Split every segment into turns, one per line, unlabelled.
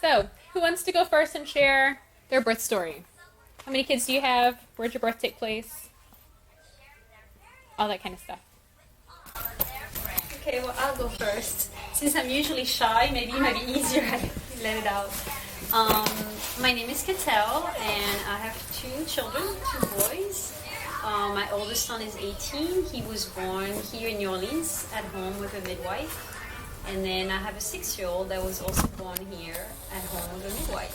So, who wants to go first and share their birth story? How many kids do you have? Where'd your birth take place? All that kind of stuff.
Okay, well, I'll go first. Since I'm usually shy, maybe it might be easier I let it out. My name is Cattell, and I have two children, two boys. My oldest son is 18. He was born here in New Orleans at home with a midwife. And then I have a 6-year-old that was also born here at home with a midwife.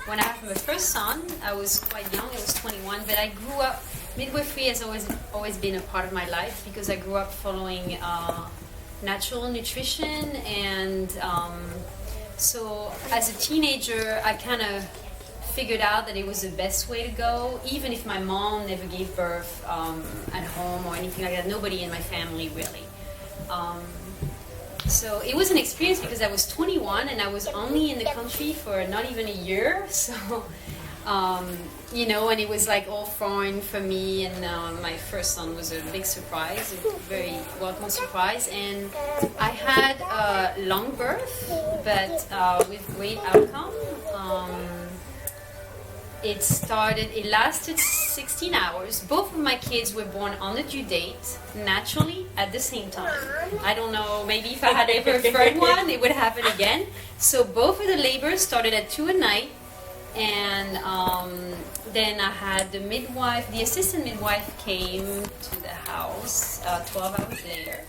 When I had my first son, I was quite young. I was 21, but I grew up. Midwifery has always been a part of my life because I grew up following natural nutrition, and so as a teenager, I kind of figured out that it was the best way to go, even if my mom never gave birth at home or anything like that. Nobody in my family really. So it was an experience because I was 21 and I was only in the country for not even a year. So, and it was like all foreign for me. And my first son was a big surprise, a very welcome surprise. And I had a long birth, but with great outcome. It lasted 16 hours. Both of my kids were born on the due date, naturally, at the same time. I don't know, maybe if I had ever a third one, it would happen again. So both of the labors started at 2 at night, and then I had the assistant midwife came to the house 12 hours later.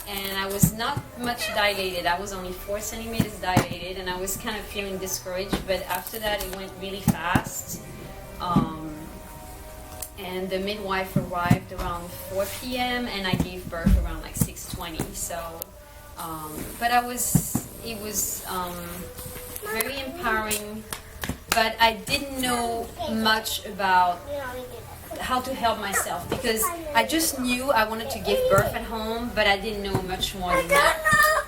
And I was not much dilated. I was only 4 centimeters dilated, and I was kind of feeling discouraged. But after that, it went really fast. And the midwife arrived around 4 p.m. and I gave birth around like 6:20. So, but it was very empowering. But I didn't know much about how to help myself because I just knew I wanted to give birth at home, but I didn't know much more than that.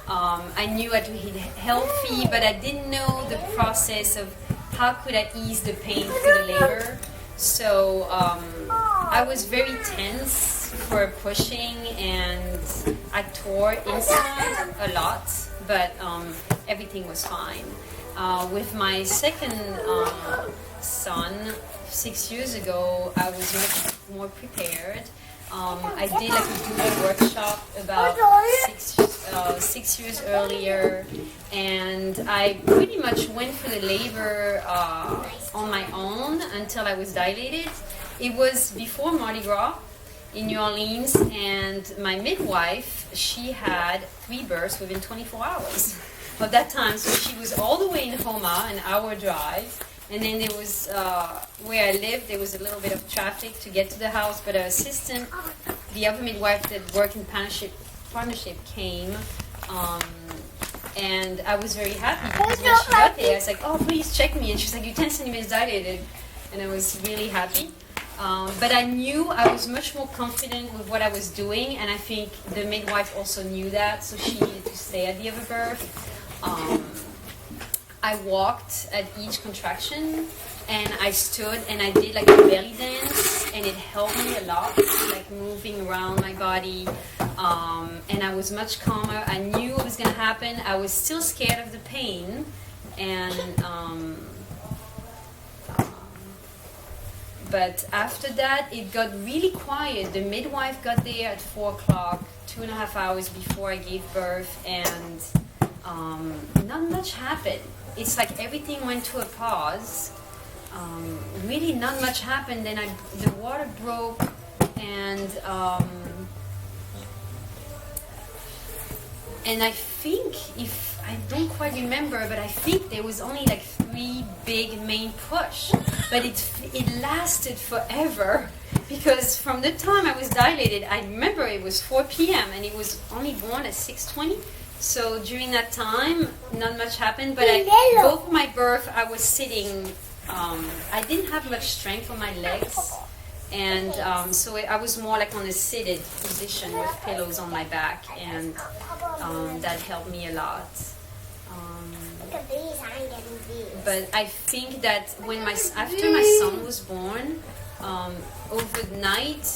I knew I had to eat healthy, but I didn't know the process of how could I ease the pain through the labor. So I was very tense for pushing, and I tore inside a lot, but everything was fine. With my second son, 6 years ago, I was much more prepared. I did like a doula workshop about 6 years earlier, and I pretty much went for the labor on my own until I was dilated. It was before Mardi Gras in New Orleans, and my midwife, she had 3 births within 24 hours of that time. So she was all the way in Homa, an hour drive. And then there was, where I lived, there was a little bit of traffic to get to the house, but her assistant, the other midwife that worked in partnership came, and I was very happy because when she got there, I was like, oh, please check me. And she's like, you're 10 centimeters dilated. And I was really happy. But I knew I was much more confident with what I was doing, and I think the midwife also knew that, so she needed to stay at the other birth. I walked at each contraction, and I stood and I did like a belly dance, and it helped me a lot, like moving around my body, and I was much calmer. I knew what was going to happen. I was still scared of the pain, and but after that it got really quiet. The midwife got there at 4 o'clock, 2.5 hours before I gave birth, and not much happened. It's like everything went to a pause. Really not much happened. Then the water broke, and I think, if I don't quite remember, but I think there was only like 3 big main push, but it lasted forever because from the time I was dilated, I remember it was 4 p.m. and it was only born at 6:20. So during that time, not much happened, but both my birth, I was sitting. I didn't have much strength on my legs, and so I was more like on a seated position with pillows on my back, and that helped me a lot. But I think that after my son was born, overnight,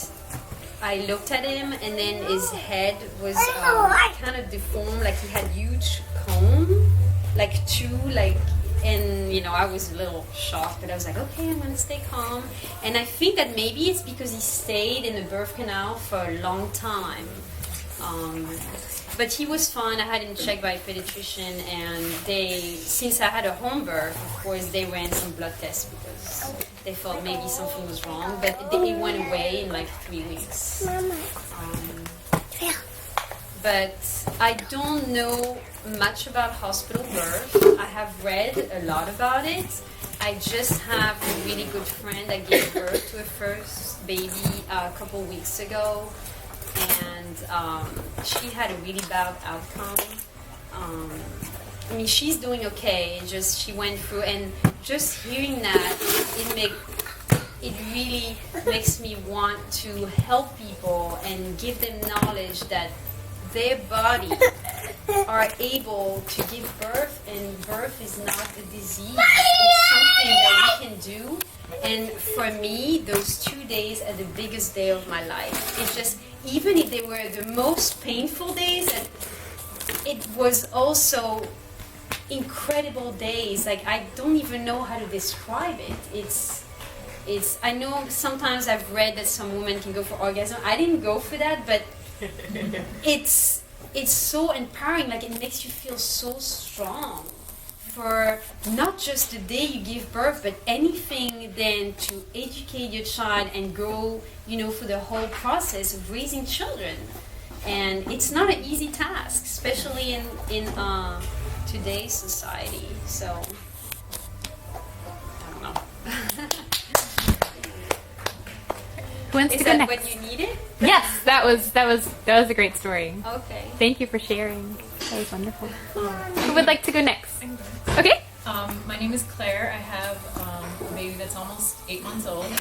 I looked at him, and then his head was kind of deformed, like he had huge comb, like two, like, and I was a little shocked, but I was like, okay, I'm gonna stay calm. And I think that maybe it's because he stayed in the birth canal for a long time. But he was fine. I had him checked by a pediatrician, and since I had a home birth, of course, they ran some blood tests because they thought maybe something was wrong, but it went away in like 3 weeks. But I don't know much about hospital birth. I have read a lot about it. I just have a really good friend that gave birth to her first baby a couple weeks ago, and she had a really bad outcome. I mean, she's doing okay. Just she went through, and just hearing that, it really makes me want to help people and give them knowledge that their body are able to give birth, and birth is not a disease. It's something that we can do. And for me, those 2 days are the biggest day of my life. It's just, even if they were the most painful days, it was also incredible days. Like, I don't even know how to describe it. It's. I know sometimes I've read that some women can go for orgasm. I didn't go for that, but it's so empowering. Like, it makes you feel so strong for not just the day you give birth, but anything then to educate your child and go, for the whole process of raising children. And it's not an easy task, especially in today's society. So I don't know.
Who wants to go next?
What you needed?
Yes, that was a great story.
Okay.
Thank you for sharing. That was wonderful. Who would like to go next? Okay.
My name is Claire. I have a baby that's almost 8 months old.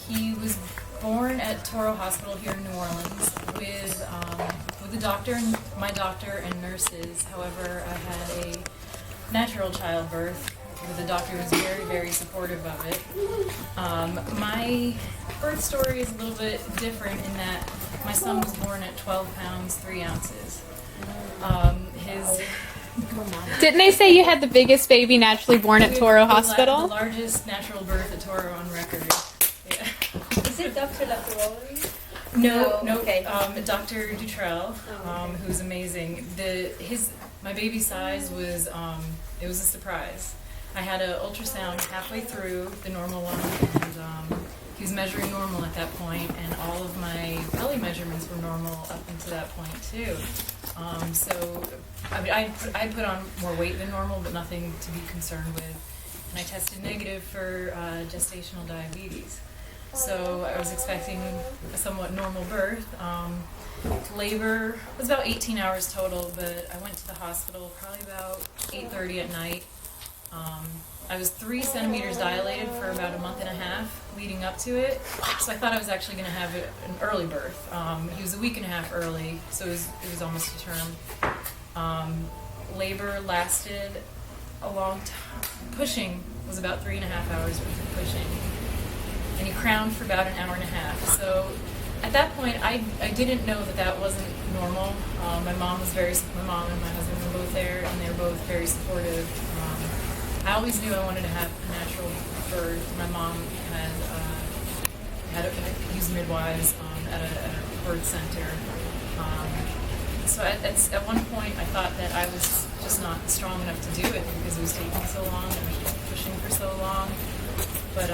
He was born at Toro Hospital here in New Orleans with the doctor, my doctor, and nurses. However, I had a natural childbirth with a doctor who was very, very supportive of it. My birth story is a little bit different in that my son was born at 12 pounds, 3 ounces.
Didn't they say you had the biggest baby naturally born at Toro Hospital?
The largest natural birth at Toro on record. Yeah.
Is it Dr. Laparoli?
No.
Okay.
Dr. Dutrell, who's amazing. My baby size was it was a surprise. I had an ultrasound halfway through the normal one, and he was measuring normal at that point, and all of my belly measurements were normal up until that point too. So I put on more weight than normal, but nothing to be concerned with. And I tested negative for gestational diabetes. So I was expecting a somewhat normal birth. Labor was about 18 hours total, but I went to the hospital probably about 8:30 at night. I was 3 centimeters dilated for about a month and a half leading up to it, so I thought I was actually going to have an early birth. He was a week and a half early, so it was almost a term. Labor lasted a long time. Pushing was about 3.5 hours worth of pushing, and he crowned for about an hour and a half. So at that point, I didn't know that wasn't normal. My mom and my husband were both there, and they were both very supportive. I always knew I wanted to have a natural birth. My mom had used midwives at a birth center. So at one point, I thought that I was just not strong enough to do it because it was taking so long and I was pushing for so long. But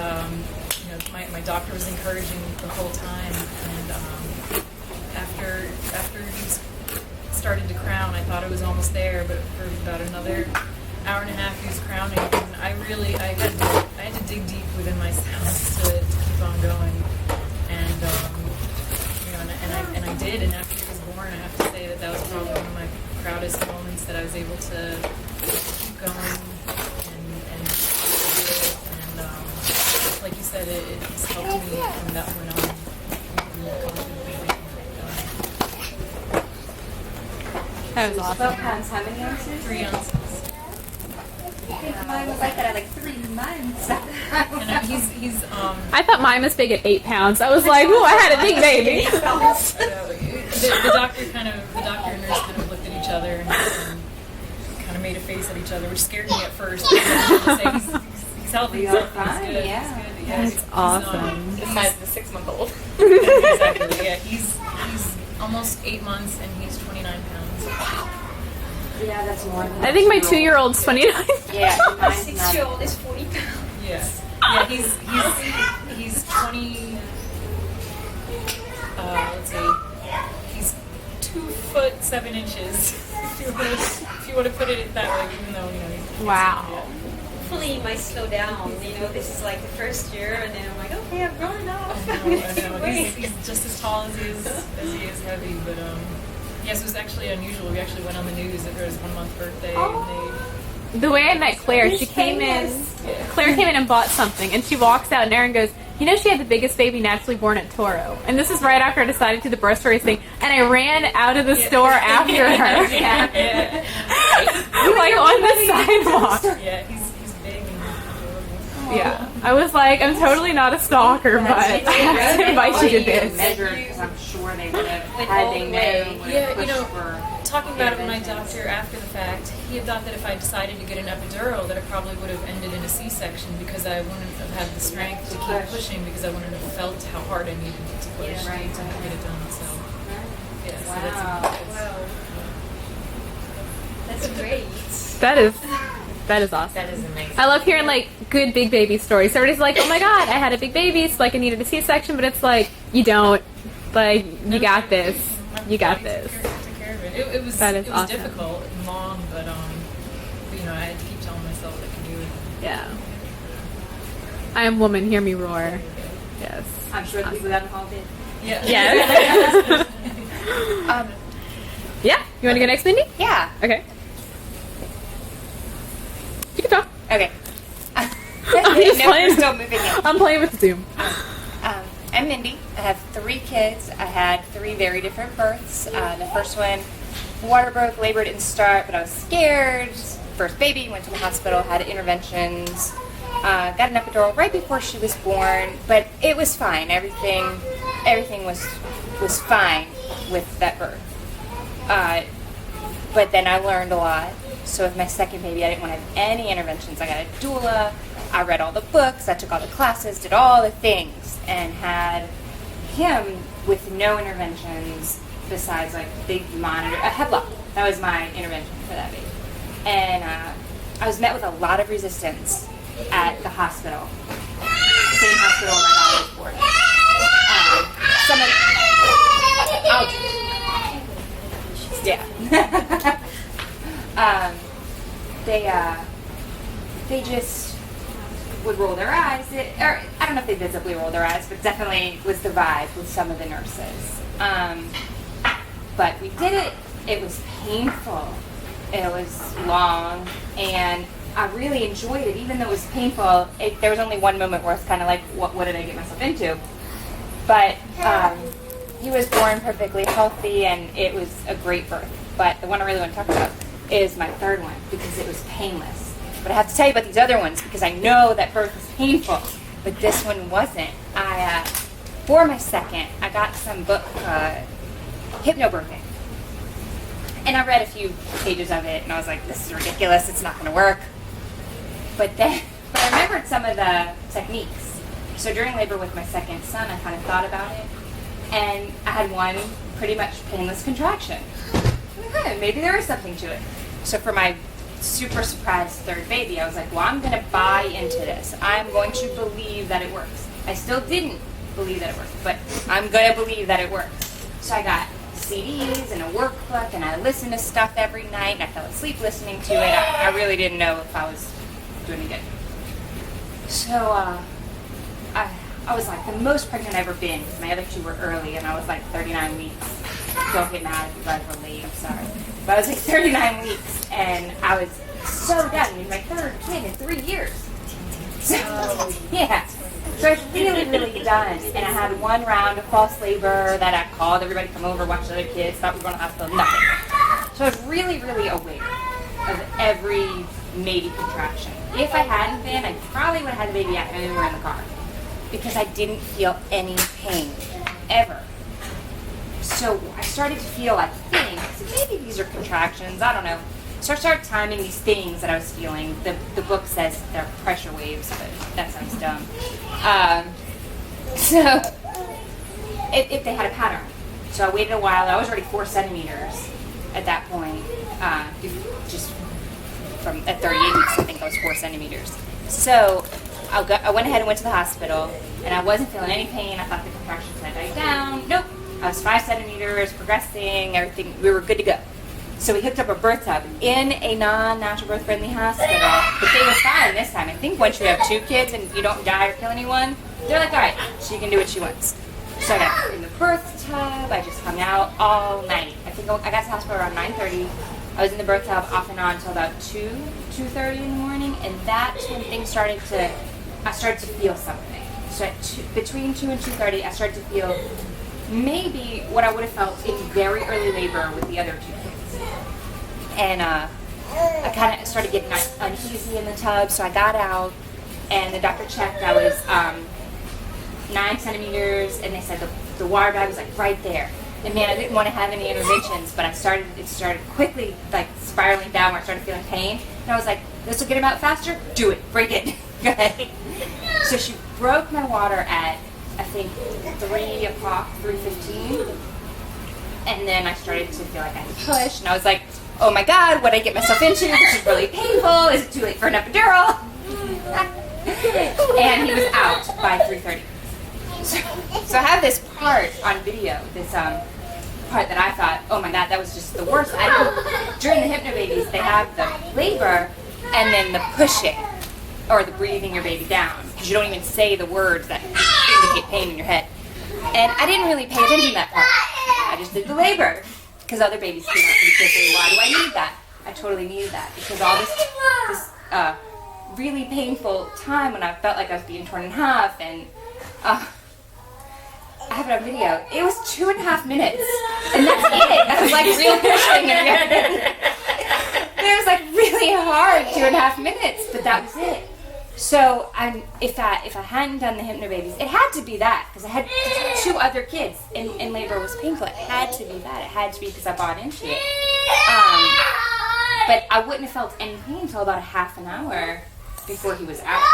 my doctor was encouraging the whole time, and after he started to crown, I thought it was almost there, but for about another hour and a half he was crowning, and I had to dig deep within myself to keep on going, and and I did. And after he was born, I have to say that was probably one of my proudest moments, that I was able to keep going and like you said, it's helped me from that point on.
That was awesome.
12 pounds, how many ounces?
3 ounces.
Mine was like that at like 3 months.
And he's
I thought mine was big at 8 pounds. I was like, ooh, I had a big baby.
the doctor and nurse kind of looked at each other and kind of made a face at each other, which scared me at first. But then he's healthy. He's good.
Yeah.
He's good. Yeah,
That's awesome.
The size of a 6-month-old.
Exactly. Yeah, he's almost 8 months and he's 29 pounds.
Yeah, that's more than
I think my 2-year-old's 29.
Yeah,
My 6-year-old is 40 pounds.
Yeah. Yeah, he's 20. Let's see. He's 2'7". If you want to put it that way, even though he's
Wow.
Hopefully he might slow down. This is like the first year, and then I'm like, okay, I've grown enough.
I know. He's just as tall as he is heavy, but yes, it was actually unusual. We actually went on the news for his 1-month birthday. And
The way I met Claire, she came in. Claire came in and bought something, and she walks out, and Erin goes, "You know, she had the biggest baby naturally born at Toro." And this is right after I decided to do the birth stories thing, and I ran out of the store after her.
yeah,
Like on the sidewalk.
yeah, he's big and adorable.
Yeah. I was like, I'm totally not a stalker, but I have to invite you to this.
measured because I'm sure they would have had they known.
Yeah, talking about it with my doctor after the fact, he had thought that if I decided to get an epidural, that it probably would have ended in a C-section because I wouldn't have had the strength to keep pushing because I wouldn't have felt how hard I needed to push to get it done. So, yeah,
Wow.
That's great.
That is awesome.
That is amazing.
I love hearing like good big baby stories. Everybody's like, "Oh my god, I had a big baby, so like I needed a C-section," but it's like you don't. Like you got this. You got this.
Took care of it. It was
awesome.
difficult and long, but I had to keep telling myself I can do it.
Yeah. I am woman. Hear me roar. Yes.
I'm sure the people that called it.
Yeah.
Yes.
Um,
Yeah. You want to go next, Mindy?
yeah.
Okay. You can talk.
Okay.
just
no,
playing.
we're still moving in.
I'm playing with Zoom.
I'm Mindy. I have 3 kids. I had 3 very different births. The first one, water broke, labor didn't start, but I was scared. First baby, went to the hospital, had interventions, got an epidural right before she was born, but it was fine. Everything was fine with that birth. But then I learned a lot. So with my second baby, I didn't want to have any interventions. I got a doula. I read all the books. I took all the classes, did all the things, and had him with no interventions besides like big monitor, a headlock. That was my intervention for that baby. And I was met with a lot of resistance at the hospital, same hospital where my daughter was born. They just would roll their eyes, or I don't know if they visibly rolled their eyes, but definitely was the vibe with some of the nurses. But we did it. It was painful. It was long, and I really enjoyed it, even though it was painful. There was only one moment where it's kind of like, what did I get myself into? But he was born perfectly healthy, and it was a great birth. But the one I really want to talk about is my third one, because it was painless. But I have to tell you about these other ones, because I know that birth was painful, but this one wasn't. For my second, I got some book, Hypnobirthing. And I read a few pages of it, and I was like, this is ridiculous, it's not going to work. But I remembered some of the techniques. So during labor with my second son, I kind of thought about it, and I had one pretty much painless contraction. Maybe there is something to it. So for my super surprised third baby, I was like, well, I'm going to buy into this. I'm going to believe that it works. I still didn't believe that it worked, but I'm going to believe that it works. So I got CDs and a workbook, and I listened to stuff every night, and I fell asleep listening to it. I really didn't know if I was doing it good. So I was like the most pregnant I've ever been, because my other 2 were early, and I was like 39 weeks. Don't get mad if you guys were late, I'm sorry. But I was like 39 weeks, and I was so done. I mean, my third kid in 3 years. So, yeah. So I was really, really done. And I had one round of false labor that I called everybody to come over, watch the other kids, thought we were going to hospital, nothing. So I was really, really aware of every maybe contraction. If I hadn't been, I probably would have had the baby at home or in the car because I didn't feel any pain ever. So I started to feel like things. Maybe these are contractions. I don't know. So I started timing these things that I was feeling. The book says they're pressure waves, but that sounds dumb. So if they had a pattern. So I waited a while. I was already 4 centimeters at that point. Just from at 38 weeks, I think I was 4 centimeters. So I went ahead and went to the hospital, and I wasn't feeling any pain. I thought the contractions had died down. Nope. I was 5 centimeters, progressing, everything. We were good to go. So we hooked up a birth tub in a non-natural birth friendly hospital. But they were fine this time. I think once you have 2 kids and you don't die or kill anyone, they're like, all right, she can do what she wants. So I got in the birth tub. I just hung out all night. I think I got to the hospital around 9:30. I was in the birth tub off and on until about 2:30 in the morning. And that's when things I started to feel something. So between 2 and 2:30, I started to feel maybe what I would have felt in very early labor with the other 2 kids. And I kind of started getting uneasy in the tub, so I got out, and the doctor checked. I was 9 centimeters, and they said the water bag was like right there. And man, I didn't want to have any interventions, but it started quickly like spiraling downward. I started feeling pain, and I was like, this will get him out faster? Do it, break it. Go ahead. So she broke my water at, I think, 3 o'clock, 3:15. And then I started to feel like I had to push, and I was like, oh my God, what did I get myself into? This is really painful. Is it too late for an epidural? And he was out by 3:30. So I have this part on video, this part that I thought, oh my God, that was just the worst. During the hypnobabies, they have the labor and then the pushing, or the breathing your baby down, because you don't even say the words that indicate pain in your head. And I didn't really pay attention to that part. I just did the labor, because other babies came out pretty quickly. Why do I need that? I totally needed that, because all this really painful time when I felt like I was being torn in half, and I have it on video. It was 2.5 minutes, and that's it. That was like real pushing, and it was like really hard 2.5 minutes, but that was it. So if I hadn't done the hypnobabies, it had to be that, because I had 2 other kids, and labor was painful. It had to be that. It had to be because I bought into it. But I wouldn't have felt any pain until about a half an hour before he was out.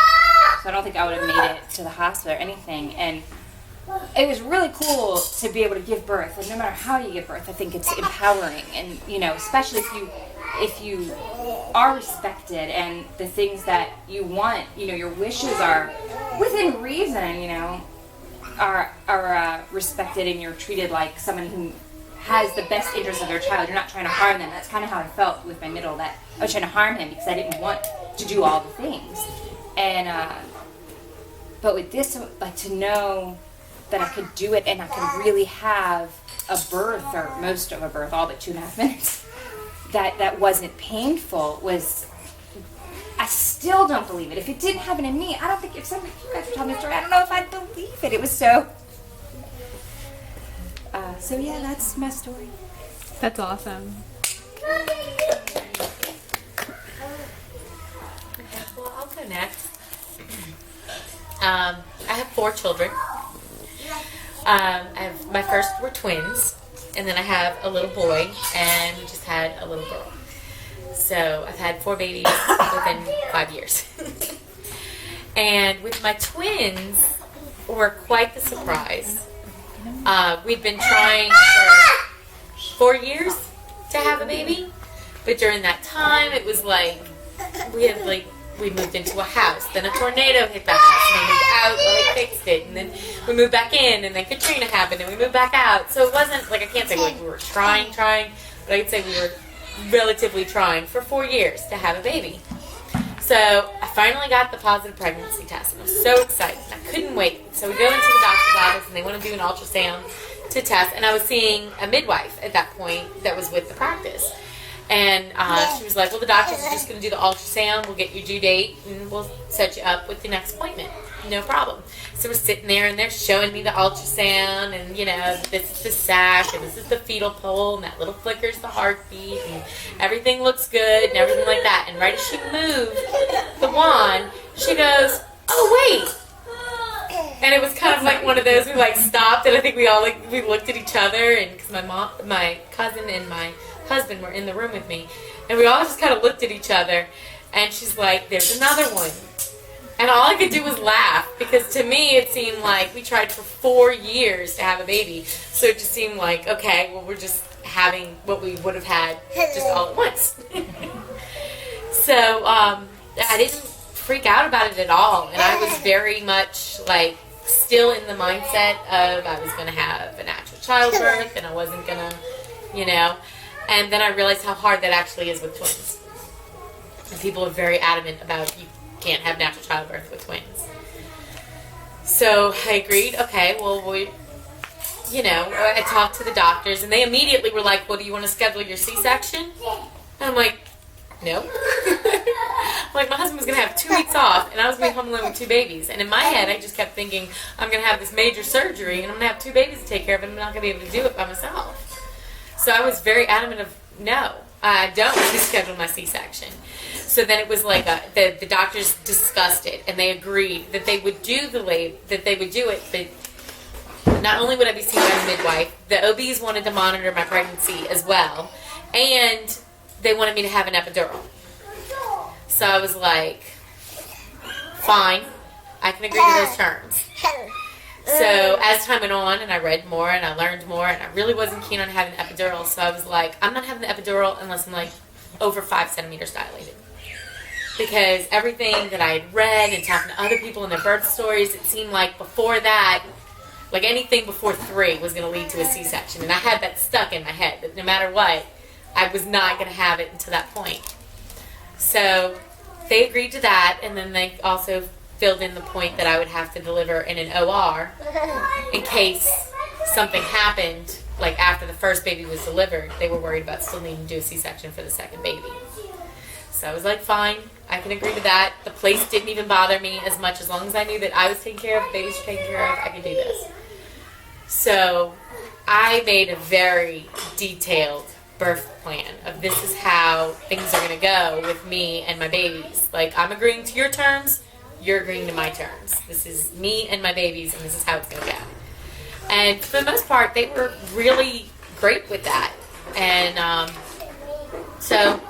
So I don't think I would have made it to the hospital or anything. And it was really cool to be able to give birth. And no matter how you give birth, I think it's empowering. And, especially if you are respected and the things that you want, your wishes are within reason, are respected, and you're treated like someone who has the best interest of their child. You're not trying to harm them. That's kind of how I felt with my middle, that I was trying to harm him because I didn't want to do all the things. And but with this, like, to know that I could do it and I could really have a birth, or most of a birth, all but 2.5 minutes, that wasn't painful, was, I still don't believe it. If it didn't happen to me, I don't think, if you guys were telling me the story, I don't know if I'd believe it. It was so yeah, that's my story.
That's awesome.
Well, I'll go next. I have 4 children. My first were twins, and then I have a little boy, and we just had a little girl. So I've had 4 babies within 5 years. And with my twins, were quite the surprise. We'd been trying for 4 years to have a baby, but during that time, it was like we moved into a house, then a tornado hit that house, and we moved out while they fixed it, and then we moved back in, and then Katrina happened, and we moved back out. So it wasn't like, I can't say like we were trying, but I could say we were relatively trying for 4 years to have a baby. So I finally got the positive pregnancy test, and I was so excited. I couldn't wait. So we go into the doctor's office, and they want to do an ultrasound to test, and I was seeing a midwife at that point that was with the practice. And she was like, well, the doctors are just going to do the ultrasound. We'll get your due date, and we'll set you up with the next appointment. no problem. So we're sitting there, and they're showing me the ultrasound, and, you know, this is the sac, and this is the fetal pole, and that little flicker's the heartbeat, and everything looks good, and everything like that. And right as she moved the wand, she goes, "Oh, wait." And it was kind of like one of those, we like stopped, and I think we all like, we looked at each other, and because my cousin and my husband were in the room with me, and we all just kind of looked at each other, and she's like, "There's another one." And all I could do was laugh, because to me it seemed like we tried for 4 years to have a baby. So it just seemed like, okay, well, we're just having what we would have had just all at once. So I didn't freak out about it at all. And I was very much like still in the mindset of I was going to have a natural childbirth, and I wasn't going to, you know. And then I realized how hard that actually is with twins. And people are very adamant about you can't have natural childbirth with twins. So I agreed, okay, well, you know, I talked to the doctors, and they immediately were like, "Well, do you want to schedule your C-section?" And I'm like, "No." Like, my husband was going to have 2 weeks off, and I was going to be home alone with 2 babies. And in my head, I just kept thinking, I'm going to have this major surgery, and I'm going to have 2 babies to take care of, and I'm not going to be able to do it by myself. So I was very adamant of, no, I don't want to schedule my C-section. So then it was like the doctors discussed it, and they agreed that they would do it, but not only would I be seen by a midwife, the OBs wanted to monitor my pregnancy as well, and they wanted me to have an epidural. So I was like, fine, I can agree to those terms. So as time went on, and I read more, and I learned more, and I really wasn't keen on having an epidural, so I was like, I'm not having the epidural unless I'm like over 5 centimeters dilated. Because everything that I had read and talking to other people in their birth stories, it seemed like before that, like anything before 3 was going to lead to a C-section. And I had that stuck in my head, that no matter what, I was not going to have it until that point. So they agreed to that, and then they also filled in the point that I would have to deliver in an OR in case something happened, like after the first baby was delivered. They were worried about still needing to do a C-section for the second baby. So I was like, fine, I can agree to that. The place didn't even bother me as much. As long as I knew that I was taken care of, the babies were taken care of, I could do this. So I made a very detailed birth plan of this is how things are going to go with me and my babies. Like, I'm agreeing to your terms, you're agreeing to my terms. This is me and my babies, and this is how it's going to go. And for the most part, they were really great with that. And so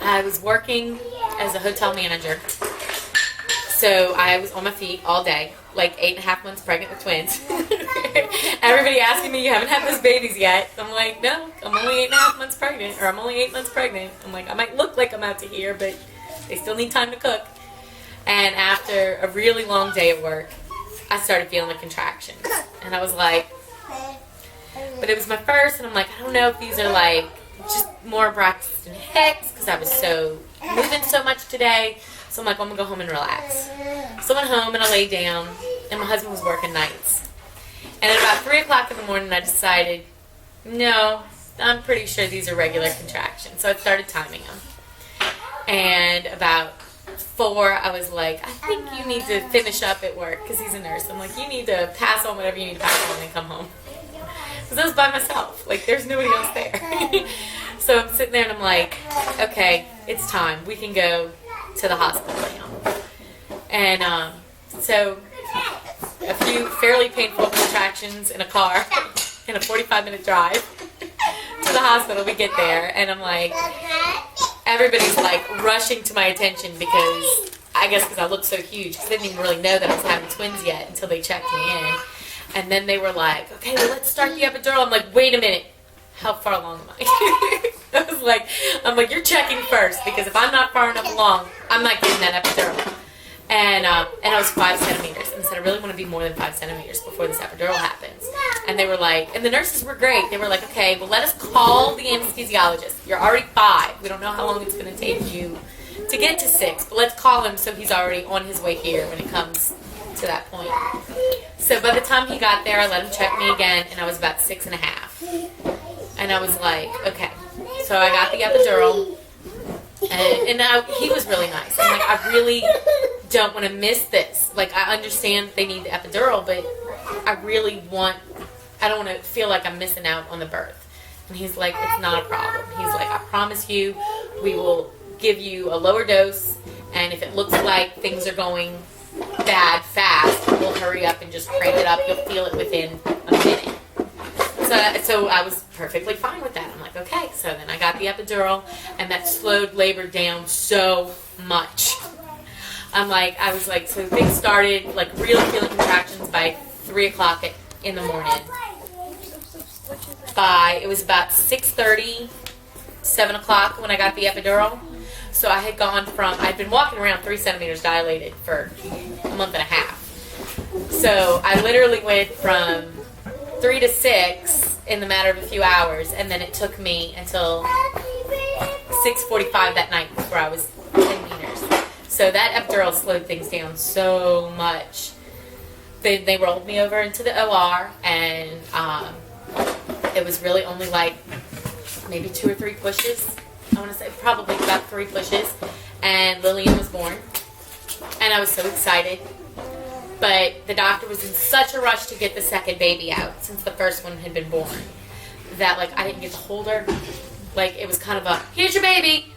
I was working as a hotel manager. So I was on my feet all day, like 8.5 months pregnant with twins. Everybody asking me, you haven't had those babies yet. I'm like, no, I'm only 8.5 months pregnant, or I'm only 8 months pregnant. I'm like, I might look like I'm out to here, but they still need time to cook. And after a really long day at work, I started feeling the contractions. And I was like, but it was my first, and I'm like, I don't know if these are like just more Braxton Hicks, because I was so moving so much today. So I'm like, I'm going to go home and relax. So I went home and I laid down, and my husband was working nights. And at about 3 o'clock in the morning, I decided, no, I'm pretty sure these are regular contractions. So I started timing them. And about 4, I was like, I think you need to finish up at work, because he's a nurse. I'm like, you need to pass on whatever you need to pass on and come home. Because I was by myself. Like, there's nobody else there. So I'm sitting there and I'm like, okay, it's time. We can go to the hospital now. And so a few fairly painful contractions in a car in a 45-minute drive to the hospital. We get there, and I'm like, everybody's like rushing to my attention, because I guess because I look so huge, because they didn't even really know that I was having twins yet until they checked me in. And then they were like, okay, well, let's start the epidural. I'm like, wait a minute. How far along am I? I'm like, you're checking first, because if I'm not far enough along, I'm not getting that epidural. And I was 5 centimeters, and said, I really want to be more than 5 centimeters before this epidural happens. And they were like, and the nurses were great. They were like, okay, well, let us call the anesthesiologist. You're already 5. We don't know how long it's going to take you to get to 6, but let's call him so he's already on his way here when it comes to that point. So by the time he got there, I let him check me again, and I was about 6.5. And I was like, okay. So I got the epidural, and he was really nice. I'm like, I really don't want to miss this. Like, I understand that they need the epidural, but I don't want to feel like I'm missing out on the birth. And he's like, it's not a problem. He's like, I promise you, we will give you a lower dose, and if it looks like things are going bad fast, we'll hurry up and just crank it up. You'll feel it within a minute. So I was perfectly fine with that. I'm like, okay. So then I got the epidural, and that slowed labor down so much. I was like, so things started, like, really feeling contractions by 3 o'clock in the morning. It was about 6:30, 7 o'clock when I got the epidural. So I had gone I'd been walking around 3 centimeters dilated for a month and a half. So I literally went from 3 to 6 in the matter of a few hours, and then it took me until 6:45 that night before I was 10 meters. So that epidural slowed things down so much. They rolled me over into the OR, and it was really only like maybe 2 or 3 pushes. I want to say probably about 3 pushes, and Lillian was born, and I was so excited. But the doctor was in such a rush to get the second baby out, since the first one had been born, that like I didn't get to hold her. Like, it was kind of a, here's your baby,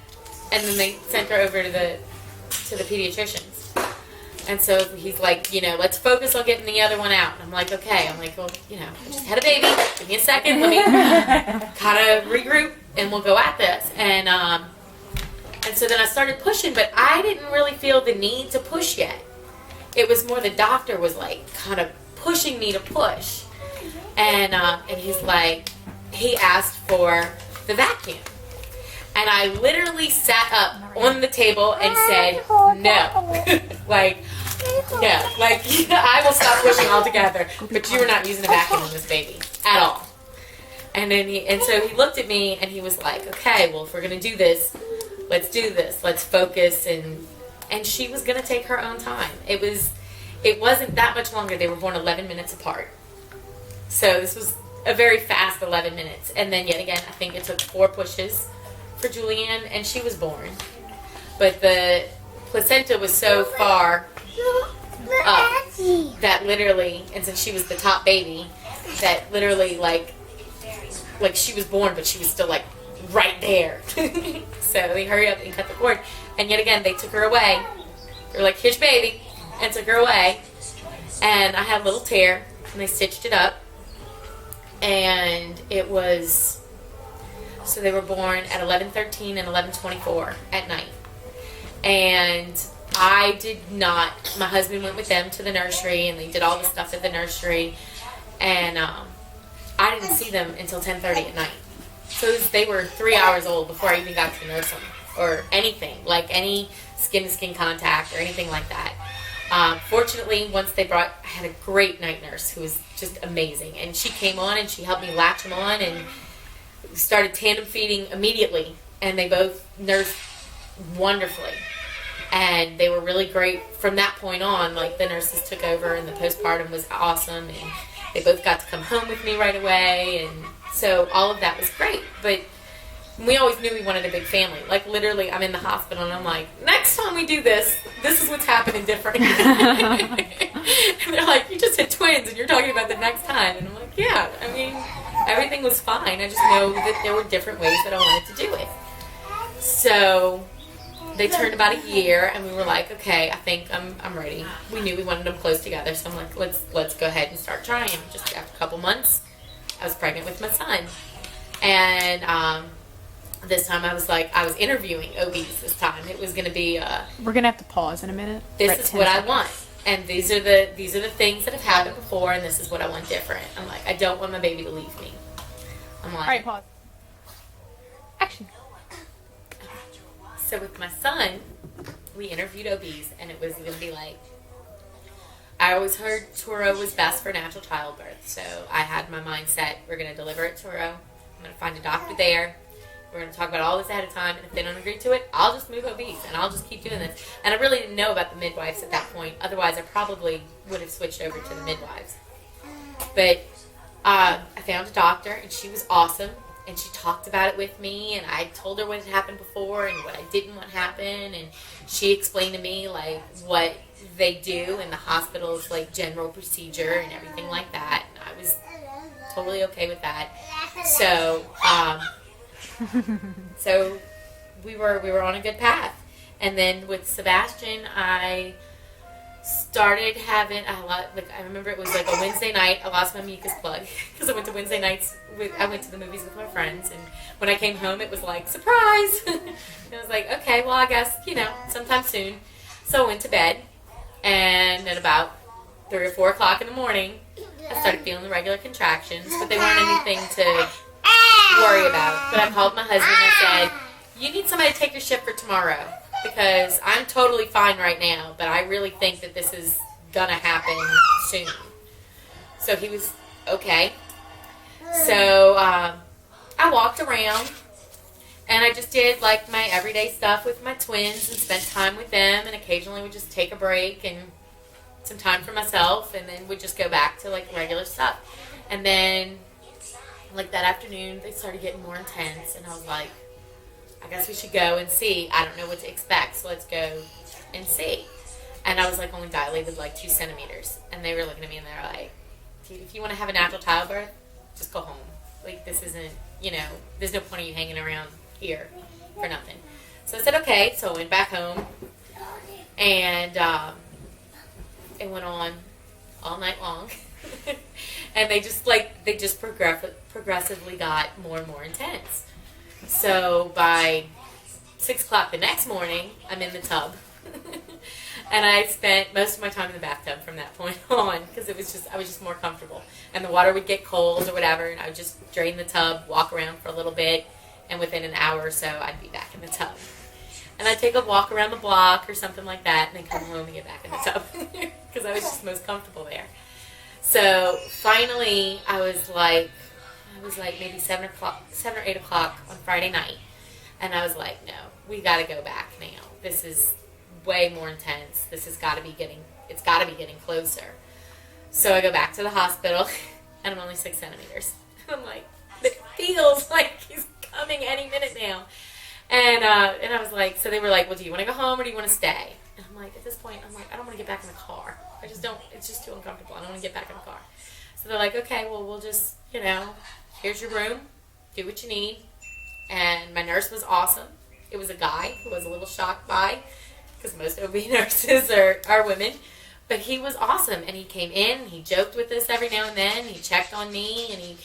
and then they sent her over to the pediatricians. And so he's like, let's focus on getting the other one out. And I'm like, okay. I'm like, well, I just had a baby. Give me a second. Let me kind of regroup, and we'll go at this. And so then I started pushing, but I didn't really feel the need to push yet. It was more the doctor was like kind of pushing me to push. And he's like, he asked for the vacuum. And I literally sat up on the table and said, no. Like, no. Like, I will stop pushing altogether, but you are not using a vacuum on this baby at all. And so he looked at me, and he was like, okay, well, if we're going to do this, let's do this. Let's focus. And she was going to take her own time. It wasn't that much longer. They were born 11 minutes apart. So this was a very fast 11 minutes. And then yet again, I think it took 4 pushes for Julianne, and she was born. But the placenta was so far up that literally, and since she was the top baby, that literally like she was born, but she was still like right there. So they hurried up and cut the cord. And yet again, they took her away. They were like, here's your baby, and took her away. And I had a little tear, and they stitched it up. And it was, so they were born at 11:13 and 11:24 at night. And I did not, my husband went with them to the nursery, and they did all the stuff at the nursery. And I didn't see them until 10:30 at night. So they were 3 hours old before I even got to nurse them, or anything, like any skin-to-skin contact or anything like that. Fortunately, once I had a great night nurse who was just amazing. And she came on, and she helped me latch them on, and started tandem feeding immediately. And they both nursed wonderfully. And they were really great from that point on. Like, the nurses took over, and the postpartum was awesome. And they both got to come home with me right away. And so all of that was great. But we always knew we wanted a big family. Like, literally, I'm in the hospital, and I'm like, next time we do this is what's happening different. And they're like, you just had twins, and you're talking about the next time. And I'm like, yeah, I mean, everything was fine. I just know that there were different ways that I wanted to do it. So they turned about a year, and we were like, okay, I think I'm ready. We knew we wanted them close together, so I'm like, let's go ahead and start trying. Just after a couple months, I was pregnant with my son. And this time I was interviewing OBs this time. It was going to be
we're going to have to pause in a minute.
This is what I want. And these are the things that have happened before, and this is what I want different. I'm like, I don't want my baby to leave me. I'm like,
all right, pause. Action.
So with my son, we interviewed OBs, and it was going to be like, I always heard Toro was best for natural childbirth. So I had my mind set, we're going to deliver at Toro. I'm going to find a doctor there. We're going to talk about all this ahead of time, and if they don't agree to it, I'll just move OBs, and I'll just keep doing this. And I really didn't know about the midwives at that point. Otherwise, I probably would have switched over to the midwives. But I found a doctor, and she was awesome, and she talked about it with me, and I told her what had happened before and what I didn't want to happen, and she explained to me, like, what they do in the hospital's like general procedure and everything like that. And I was totally okay with that. So, so we were on a good path. And then with Sebastian, I started having I remember it was like a Wednesday night. I lost my mucus plug because I went to Wednesday nights. I went to the movies with my friends, and when I came home, it was like surprise. And I was like, okay, well, I guess sometime soon. So I went to bed, and at about 3 or 4 o'clock in the morning, I started feeling the regular contractions, but they weren't anything to worry about. But I called my husband and I said, you need somebody to take your shift for tomorrow, because I'm totally fine right now, but I really think that this is going to happen soon. So he was okay. So I walked around, and I just did like my everyday stuff with my twins and spent time with them, and occasionally would just take a break and some time for myself, and then would just go back to like regular stuff. And then like that afternoon, they started getting more intense, and I was like, I guess we should go and see. I don't know what to expect, so let's go and see. And I was like only dilated like 2 centimeters. And they were looking at me and they were like, dude, if you want to have a natural childbirth, just go home. Like, this isn't, there's no point of you hanging around here for nothing. So I said, okay. So I went back home, and it went on all night long. And they just progressively got more and more intense. So by 6 o'clock the next morning, I'm in the tub. And I spent most of my time in the bathtub from that point on, because I was just more comfortable. And the water would get cold or whatever, and I would just drain the tub, walk around for a little bit, and within an hour or so, I'd be back in the tub. And I'd take a walk around the block or something like that, and then come home and get back in the tub, because I was just most comfortable there. So finally, I was like maybe 7 or 8 o'clock on Friday night. And I was like, no, we got to go back now. This is way more intense. It's got to be getting closer. So I go back to the hospital, and I'm only 6 centimeters. I'm like, it feels like he's coming any minute now. And I was like, so they were like, well, do you want to go home or do you want to stay? And I'm like, at this point, I don't want to get back in the car. I just don't, it's just too uncomfortable. I don't want to get back in the car. So they're like, okay, well, we'll just, here's your room, do what you need. And my nurse was awesome. It was a guy who was a little shocked by, because most OB nurses are women. But he was awesome, and he came in, and he joked with us every now and then. He checked on me, and he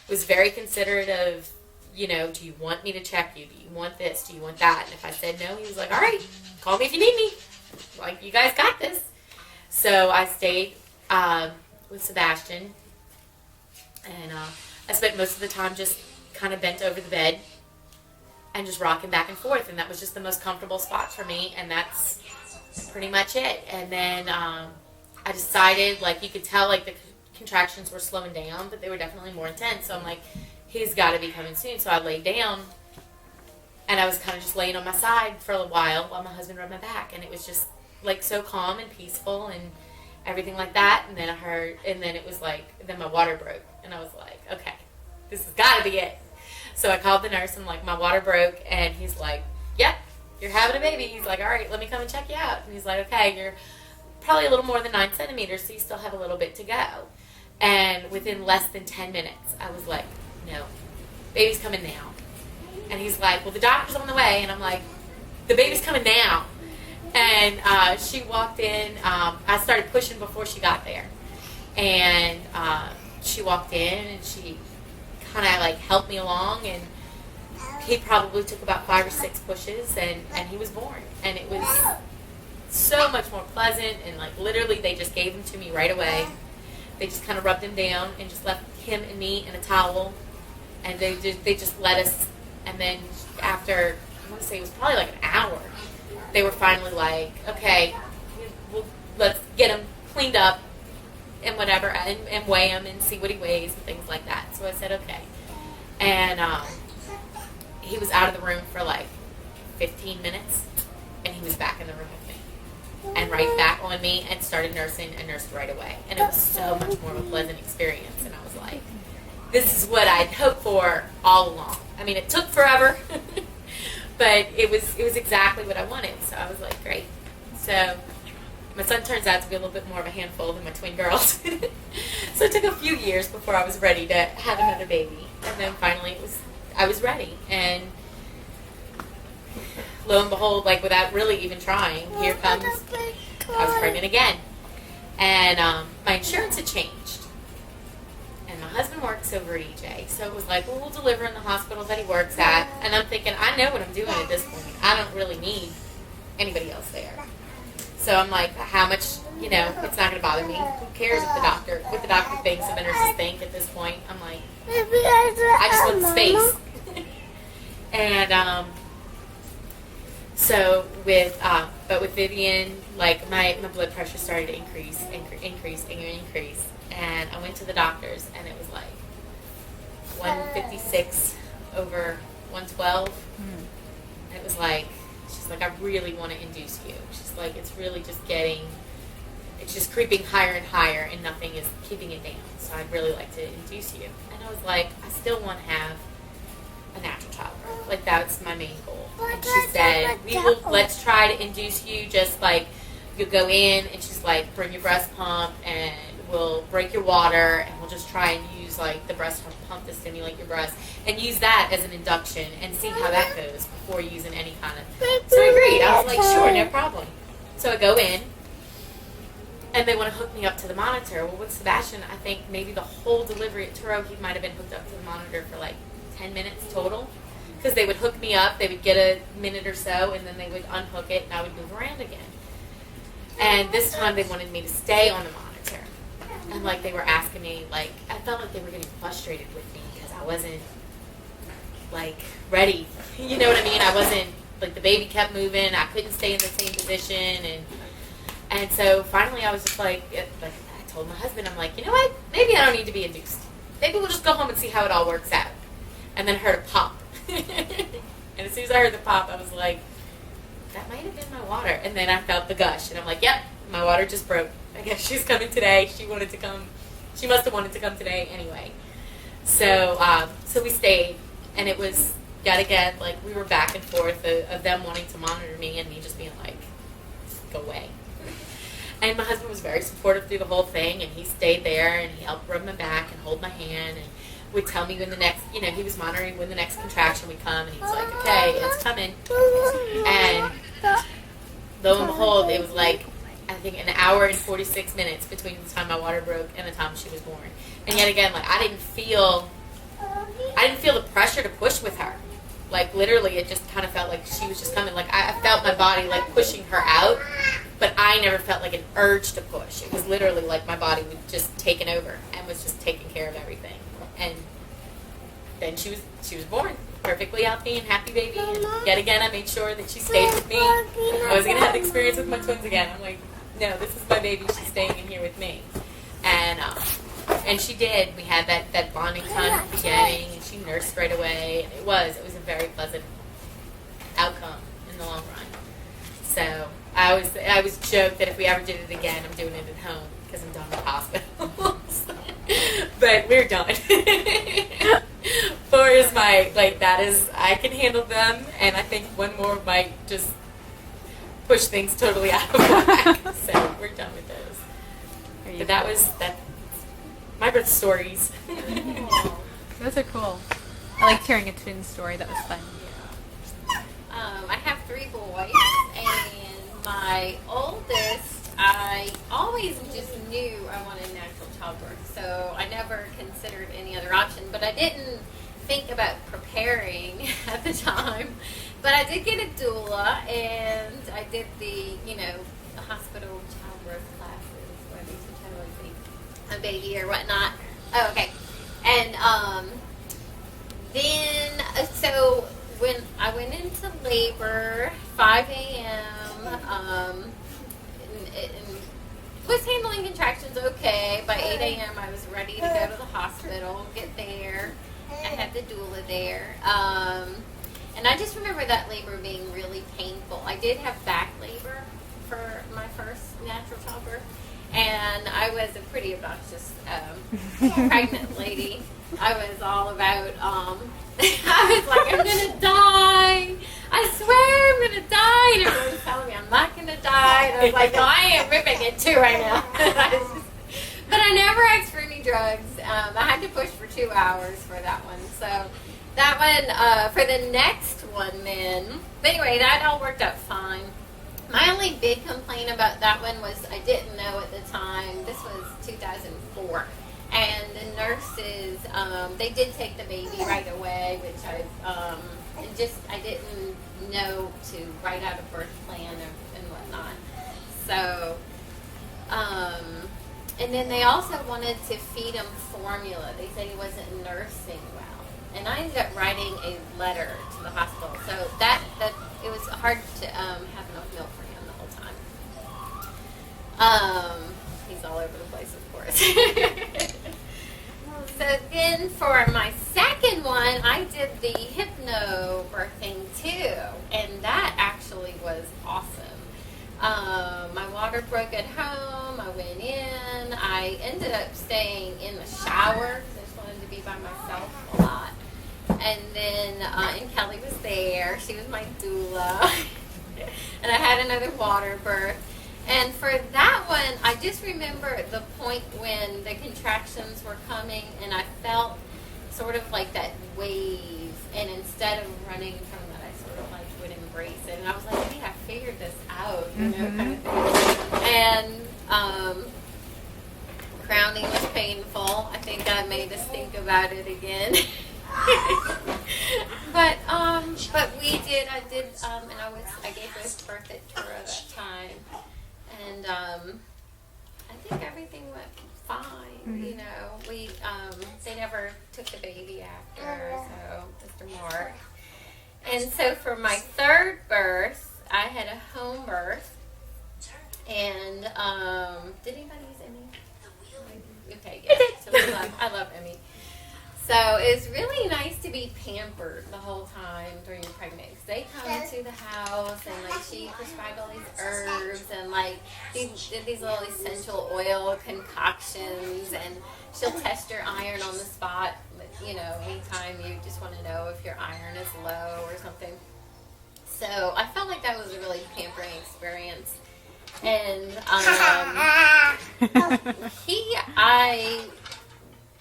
was very considerate of, do you want me to check you? Do you want this? Do you want that? And if I said no, he was like, all right, call me if you need me. Like, you guys got this. So I stayed with Sebastian, and I spent most of the time just kind of bent over the bed and just rocking back and forth, and that was just the most comfortable spot for me, and that's pretty much it. And then I decided, like, you could tell, like, the contractions were slowing down, but they were definitely more intense. So I'm like, he's got to be coming soon. So I laid down, and I was kind of just laying on my side for a while my husband rubbed my back, and it was just like so calm and peaceful and everything like that. And then it was like, then my water broke, and I was like, okay, this has got to be it. So I called the nurse, and like, my water broke, and he's like, yep, you're having a baby. He's like, all right, let me come and check you out. And he's like, okay, you're probably a little more than 9 centimeters, so you still have a little bit to go. And within less than 10 minutes, I was like, no, baby's coming now. And he's like, well, the doctor's on the way. And I'm like, the baby's coming now. And she walked in. I started pushing before she got there. And she walked in, and she kind of like helped me along. And he probably took about 5 or 6 pushes, and he was born. And it was so much more pleasant. And like, literally, they just gave him to me right away. They just kind of rubbed him down and just left him and me in a towel. And they just let us. And then after, I want to say it was probably like an hour, they were finally like, okay, let's get him cleaned up and whatever, and weigh him and see what he weighs and things like that. So I said, okay. And he was out of the room for like 15 minutes, and he was back in the room with me. And right back on me, and started nursing, and nursed right away. And it was so much more of a pleasant experience. And I was like, this is what I'd hoped for all along. I mean, it took forever, but it was exactly what I wanted. So I was like, great. So My son turns out to be a little bit more of a handful than my twin girls. So it took a few years before I was ready to have another baby. And then finally I was ready. And lo and behold, like without really even trying, here comes, I was pregnant again. And my insurance had changed. And my husband works over at EJ. So it was like, well, we'll deliver in the hospital that he works at. And I'm thinking, I know what I'm doing at this point. I don't really need anybody else there. So I'm like, how much, it's not going to bother me. Who cares what the doctor thinks and the nurses think at this point? I'm like, I just want the space. And so with Vivian, like my blood pressure started to increase. And I went to the doctors and it was like 156 over 112. And it was like, she's like, I really want to induce you. She's like, it's really just it's just creeping higher and higher and nothing is keeping it down. So I'd really like to induce you. And I was like, I still want to have a natural childbirth. Like that's my main goal. And she said, let's try to induce you, just like you'll go in and she's like, bring your breast pump and we'll break your water and we'll just try and use like the breast pump to stimulate your breast and use that as an induction and see how that goes before using any kind of. So I agreed. I was like, sure, no problem. So I go in and they want to hook me up to the monitor. Well, with Sebastian, I think maybe the whole delivery at Turo, he might have been hooked up to the monitor for like 10 minutes total. Because they would hook me up, they would get a minute or so, and then they would unhook it, and I would move around again. And this time they wanted me to stay on the monitor. And like they were asking me, like, I felt like they were getting frustrated with me because I wasn't like ready. You know what I mean? I wasn't, like the baby kept moving, I couldn't stay in the same position, and so finally I was just like I told my husband, I'm like, you know what? Maybe I don't need to be induced. Maybe we'll just go home and see how it all works out. And then I heard a pop. And as soon as I heard the pop, I was like, that might have been my water. And then I felt the gush. And I'm like, yep, my water just broke. I guess she's coming today. She wanted to come. She must have wanted to come today anyway. So we stayed. And it was, yet again, like we were back and forth of them wanting to monitor me and me just being like, go away. And my husband was very supportive through the whole thing. And he stayed there and he helped rub my back and hold my hand and would tell me when the next, he was monitoring when the next contraction would come, and he's like, okay, it's coming. And lo and behold, it was like, I think an hour and 46 minutes between the time my water broke and the time she was born. And yet again, like, I didn't feel the pressure to push with her. Like, literally, it just kind of felt like she was just coming. Like, I felt my body, like, pushing her out, but I never felt like an urge to push. It was literally like my body was just taken over and was just taking care of everything. And then she was born, perfectly healthy and happy baby. And yet again, I made sure that she stayed with me. I was going to have the experience with my twins again. I'm like, no, this is my baby. She's staying in here with me. And she did. We had that bonding time at the beginning, and she nursed right away. And it was a very pleasant outcome in the long run. So I was joked that if we ever did it again, I'm doing it at home because I'm done with hospitals. But we're done. 4 is I can handle them, and I think 1 more might just push things totally out of whack. So we're done with those. But that was my birth stories.
Those are cool. I liked hearing a twin story. That was fun.
I have 3 boys, and my oldest, I always just knew I wanted natural childbirth, so I never considered any other option, but I didn't think about preparing at the time. But I did get a doula, and I did the hospital childbirth classes where they teach how to make a baby or whatnot. Oh, okay. And then, so when I went into labor, 5 a.m., and was handling contractions okay. By 8 a.m. I was ready to go to the hospital, get there. I had the doula there. And I just remember that labor being really painful. I did have back labor for my first natural childbirth. And I was a pretty obnoxious pregnant lady. I was all about, I was like, I'm going to die. I swear I'm going to die. And everyone was telling me I'm not going to die. side. I was like, no, I am ripping it too right now. But I never asked for any drugs. I had to push for 2 hours for that one. So that one, for the next one then, but anyway, that all worked out fine. My only big complaint about that one was I didn't know at the time, this was 2004, and the nurses, they did take the baby right away, which I didn't know to write out a birth plan and whatnot. So, and then they also wanted to feed him formula. They said he wasn't nursing well. And I ended up writing a letter to the hospital. So that it was hard to have enough milk for him the whole time. He's all over the place, of course. So then for my second one, I did the hypnobirthing too. And that actually was awesome. My water broke at home. I went in. I ended up staying in the shower because I just wanted to be by myself a lot. And then, and Kelley was there. She was my doula. And I had another water birth. And for that one, I just remember the point when the contractions were coming and I felt sort of like that wave. And instead of running from that, I sort of like would embrace it. And I was like, hey, I figured this out, you know, kind of thing. And crowning was painful. I think that made us think about it again. but and I gave birth at Toro that time, and I think everything went fine. You know, they never took the baby after, so Mr. Mark. And so for my third birth, I had a home birth, and did anybody use Emmy? Okay, yeah. So I love Emmy. So it's really nice to be pampered the whole time during your pregnancy. They come to the house and like she prescribed all these herbs and like did these little essential oil concoctions, and she'll test your iron on the spot. You know, anytime you just want to know if your iron is low or something. So I felt like that was a really pampering experience. And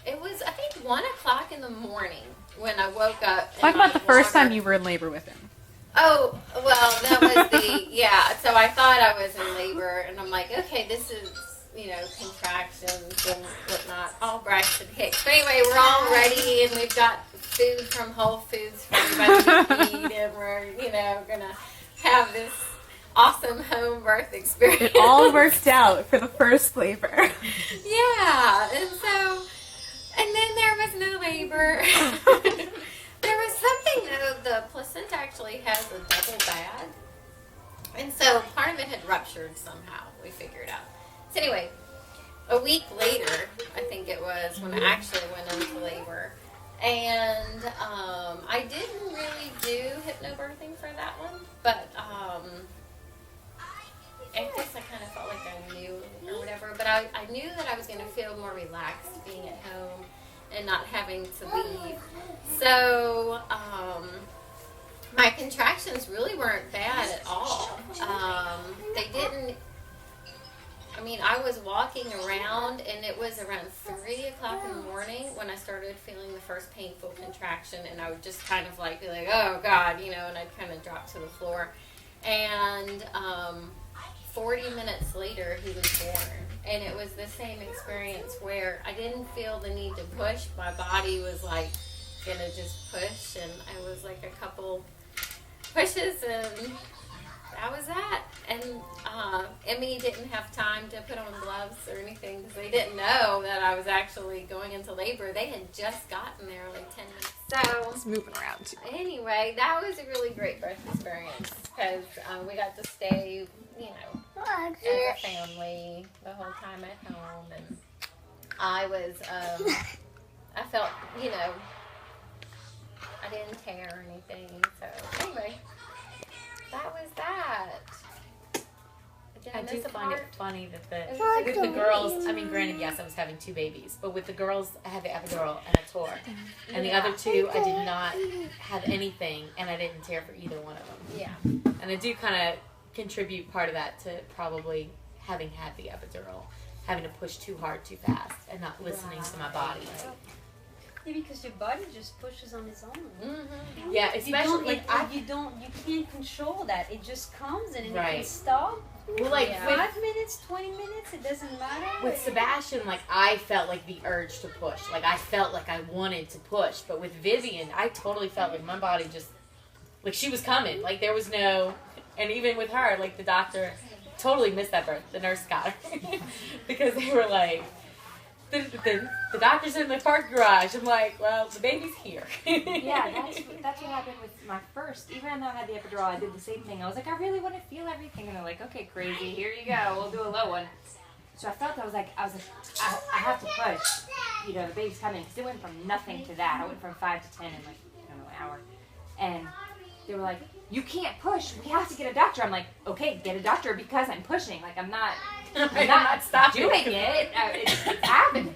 it was, I think, 1 o'clock in the morning when I woke up.
Talk about the first time you were in labor with him.
Oh, well, that was yeah. So I thought I was in labor, and I'm like, okay, this is, you know, contractions and whatnot, all Braxton Hicks. But anyway, we're all ready, and we've got food from Whole Foods for everybody to eat, and we're, you know, going to have this awesome home birth experience.
It all worked out for the first labor.
Yeah, and then there was no labor. There was something, though, the placenta actually has a double bag. And so part of it had ruptured somehow, we figured out. So anyway, a week later, I think it was, when I actually went into labor. And I didn't really do hypnobirthing for that one, but I guess I kind of felt like I knew or whatever. But I knew that I was going to feel more relaxed being at home and not having to leave. So my contractions really weren't bad at all. They didn't. I mean, I was walking around, and it was around 3 o'clock in the morning when I started feeling the first painful contraction, and I would just kind of like be like, oh God, you know, and I'd kind of drop to the floor. And 40 minutes later, he was born. And it was the same experience where I didn't feel the need to push. My body was like gonna just push, and I was like a couple pushes, and that was that. And Emmy didn't have time to put on gloves or anything because they didn't know that I was actually going into labor. They had just gotten there like 10 minutes. So
It's moving around too.
anyway, that was a really great birth experience because we got to stay, you know, as a family the whole time at home, and I was, I felt, you know, I didn't tear or anything. So anyway, that was that.
I do find it funny that
It
with
was
the girls, I mean, granted, yes, I was having 2 babies, but with the girls, I had the epidural and a tore. And the other 2, I did not have anything, and I didn't tear for either one of them.
Yeah.
And I do kind of contribute part of that to probably having had the epidural, having to push too hard too fast and not listening to my body.
Yeah, because your body just pushes on its own.
Mm-hmm. Yeah, especially
you can't control that. It just comes and it
Right.
can stop.
well, like
Yeah.
with,
5 minutes, 20 minutes, it doesn't matter.
with Sebastian, like I felt like the urge to push. Like I felt like I wanted to push. But with Vivian, I totally felt like my body just, like she was coming. Like there was no, and even with her, like the doctor totally missed that birth. The nurse got her. Because they were like, the doctor's in the park garage. I'm like, well, the baby's here.
Yeah, that's what happened with my first. Even though I had the epidural, I did the same thing. I was like, I really want to feel everything, and they're like, okay, crazy, here you go, we'll do a low one. So I felt I I have to push. You know, the baby's coming, because it went from nothing to that. I went from 5 to 10 in like I don't know, an hour, and they were like, you can't push. We have to get a doctor. I'm like, okay, get a doctor because I'm pushing. Like I'm not
I'm not stopping.
doing it. It's happening.